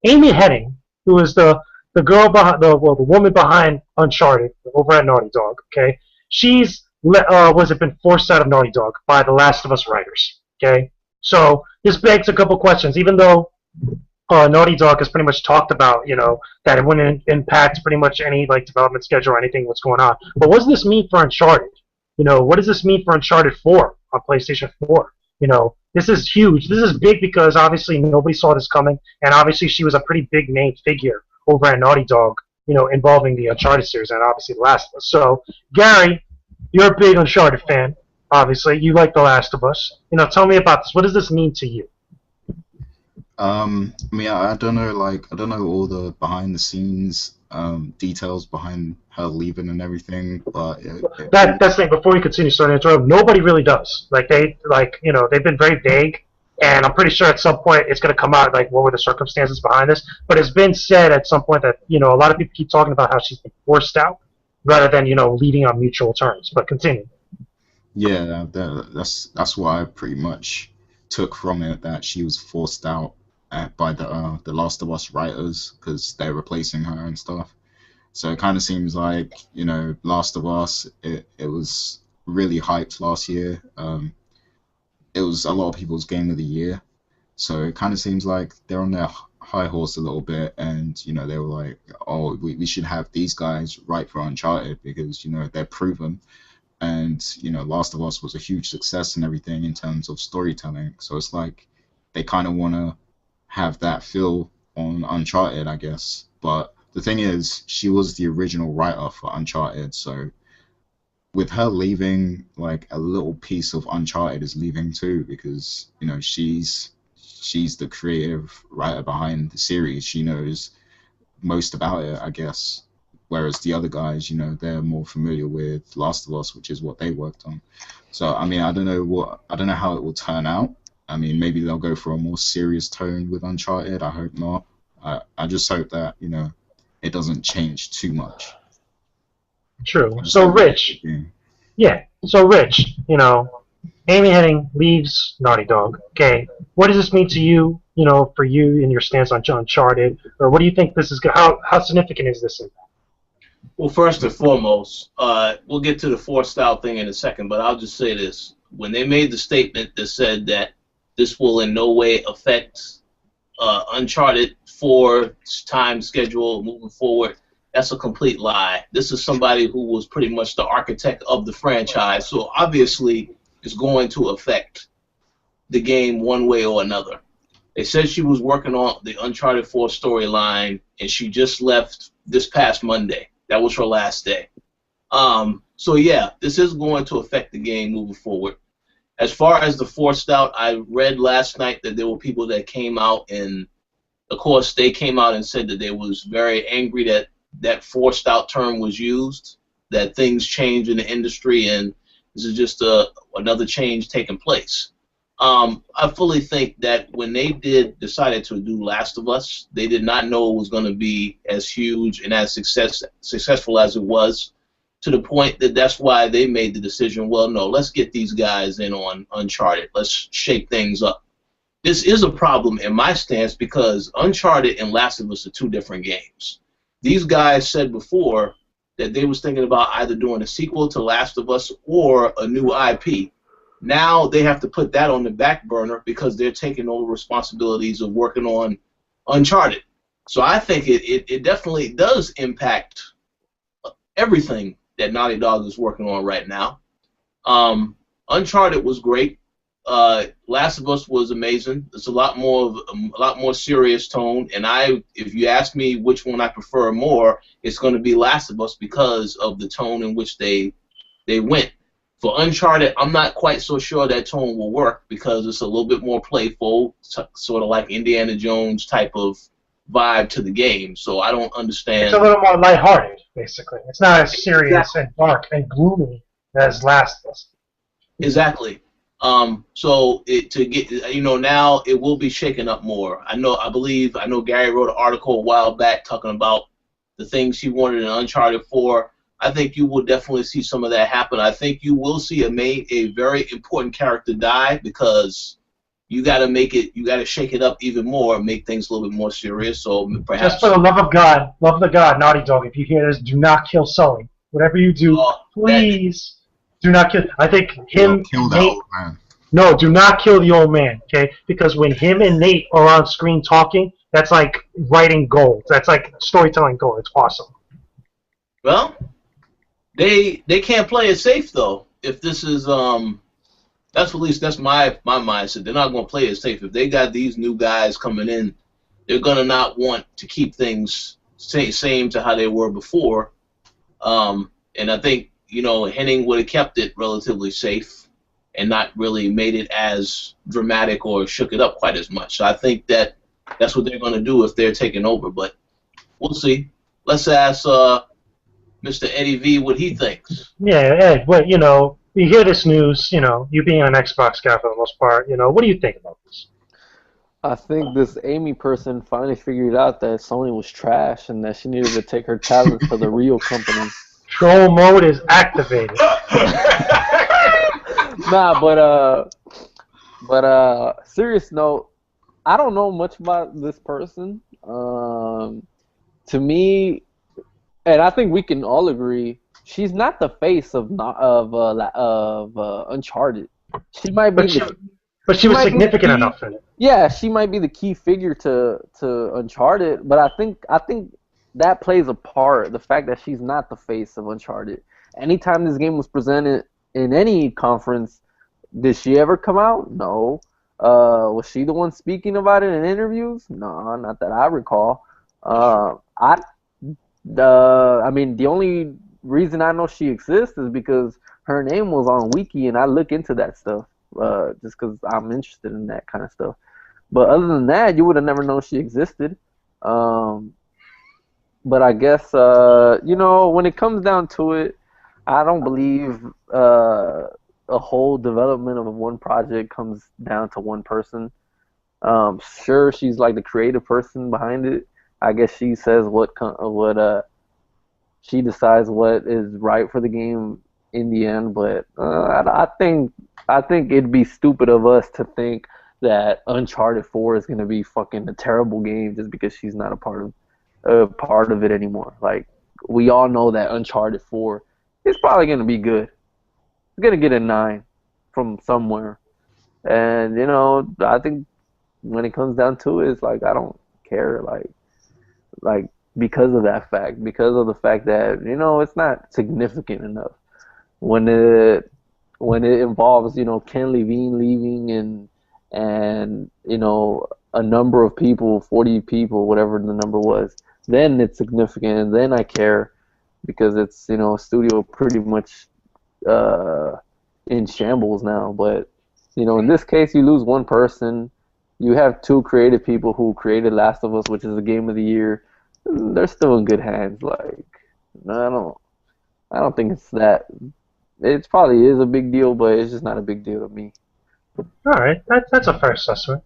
Amy Hennig, who is the girl behind the woman behind Uncharted over at Naughty Dog. Okay, she's was it been forced out of Naughty Dog by the Last of Us writers. Okay, so this begs a couple questions. Even though Naughty Dog has pretty much talked about, that it wouldn't impact pretty much any like development schedule or anything what's going on. But what does this mean for Uncharted? What does this mean for Uncharted 4 on PlayStation 4? This is huge. This is big because obviously nobody saw this coming, and obviously she was a pretty big name figure over at Naughty Dog, involving the Uncharted series and obviously The Last of Us. So, Gary, you're a big Uncharted fan. Obviously, you like The Last of Us. Tell me about this. What does this mean to you? I mean, I don't know, I don't know all the behind the scenes details behind her leaving and everything, but That's the thing. Before we continue, sorry to interrupt. Nobody really does. They've been very vague, and I'm pretty sure at some point it's going to come out like what were the circumstances behind this. But it's been said at some point that a lot of people keep talking about how she's been forced out rather than leaving on mutual terms. But continue. yeah, that's what I pretty much took from it, that she was forced out by the Last of Us writers because they're replacing her and stuff. So it kind of seems like, Last of Us, it was really hyped last year. It was a lot of people's game of the year. So it kind of seems like they're on their high horse a little bit, and they were like, oh, we should have these guys write for Uncharted because they're proven, and Last of Us was a huge success and everything in terms of storytelling. So it's like they kind of want to have that feel on Uncharted, I guess. But the thing is, she was the original writer for Uncharted, so with her leaving, like a little piece of Uncharted is leaving too, because she's the creative writer behind the series. She knows most about it, I guess. Whereas the other guys, they're more familiar with Last of Us, which is what they worked on. So I mean, I don't know how it will turn out. I mean, maybe they'll go for a more serious tone with Uncharted. I hope not. I just hope that it doesn't change too much. True. I just So, hope Rich, yeah. yeah. So, Rich, Amy Hennig leaves Naughty Dog. Okay. What does this mean to you? For you and your stance on Uncharted, or what do you think this is? How significant is this? Well, first and foremost, we'll get to the forced out thing in a second, but I'll just say this. When they made the statement that said that this will in no way affect Uncharted 4's time schedule moving forward, that's a complete lie. This is somebody who was pretty much the architect of the franchise, so obviously it's going to affect the game one way or another. They said she was working on the Uncharted 4 storyline, and she just left this past Monday. That was her last day. So yeah, this is going to affect the game moving forward. As far as the forced out, I read last night that there were people that came out, and of course they came out and said that they was very angry that that forced out term was used, that things change in the industry, and this is just another change taking place. I fully think that when they decided to do Last of Us, they did not know it was going to be as huge and as successful as it was, to the point that that's why they made the decision, well, no, let's get these guys in on Uncharted. Let's shake things up. This is a problem in my stance because Uncharted and Last of Us are two different games. These guys said before that they was thinking about either doing a sequel to Last of Us or a new IP. Now they have to put that on the back burner because they're taking over responsibilities of working on Uncharted. So I think it definitely does impact everything that Naughty Dog is working on right now. Uncharted was great. Last of Us was amazing. It's a lot more serious tone, and if you ask me which one I prefer more, it's going to be Last of Us because of the tone in which they went. For Uncharted, I'm not quite so sure that tone will work because it's a little bit more playful, sort of like Indiana Jones type of vibe to the game. So I don't understand. It's a little more lighthearted, basically. It's not as serious and dark and gloomy as Last of Us. Exactly. So to get, now it will be shaken up more. I know Gary wrote an article a while back talking about the things he wanted in Uncharted 4. I think you will definitely see some of that happen. I think you will see a very important character die because you got to make it. You got to shake it up even more, make things a little bit more serious. So Just perhaps. for the love of God, Naughty Dog, if you hear this, do not kill Sully. Whatever you do, That please do not kill. I think Yo, him kill and that Nate. old man. No, do not kill the old man, okay? Because when him and Nate are on screen talking, that's like writing gold. That's like storytelling gold. It's awesome. well, they can't play it safe though. If this is that's at least that's my mindset. They're not going to play it safe. If they got these new guys coming in, they're going to not want to keep things same to how they were before. And I think Henning would have kept it relatively safe and not really made it as dramatic or shook it up quite as much. So I think that's what they're going to do if they're taking over. But we'll see. Let's ask Mr. Eddie V what he thinks. Yeah, Ed, but you hear this news, you being an Xbox guy for the most part, what do you think about this? I think this Amy person finally figured out that Sony was trash and that she needed to take her talents to the real company. Troll mode is activated. Nah, but serious note, I don't know much about this person. To me, and I think we can all agree, she's not the face of Uncharted. She might be, but she was significant enough in it. Yeah, she might be the key figure to Uncharted, but I think that plays a part. The fact that she's not the face of Uncharted. Anytime this game was presented in any conference, did she ever come out? No. Was she the one speaking about it in interviews? No, not that I recall. I mean, the only reason I know she exists is because her name was on Wiki, and I look into that stuff just because I'm interested in that kind of stuff. But other than that, you would have never known she existed. But I guess, when it comes down to it, I don't believe a whole development of one project comes down to one person. Sure, she's like the creative person behind it. I guess she says she decides what is right for the game in the end. But I think it'd be stupid of us to think that Uncharted 4 is gonna be fucking a terrible game just because she's not a part of it anymore. Like, we all know that Uncharted 4 is probably gonna be good. It's gonna get a 9 from somewhere, and I think when it comes down to it, it's like I don't care. Like because of that fact, because of the fact that it's not significant enough when it involves Ken Levine leaving and a number of people, 40 people, whatever the number was, then it's significant, and then I care because it's a studio pretty much in shambles now. But in this case, you lose one person. You have two creative people who created Last of Us, which is the game of the year. They're still in good hands. Like, I don't think it's that. It probably is a big deal, but it's just not a big deal to me. All right, that's a fair assessment.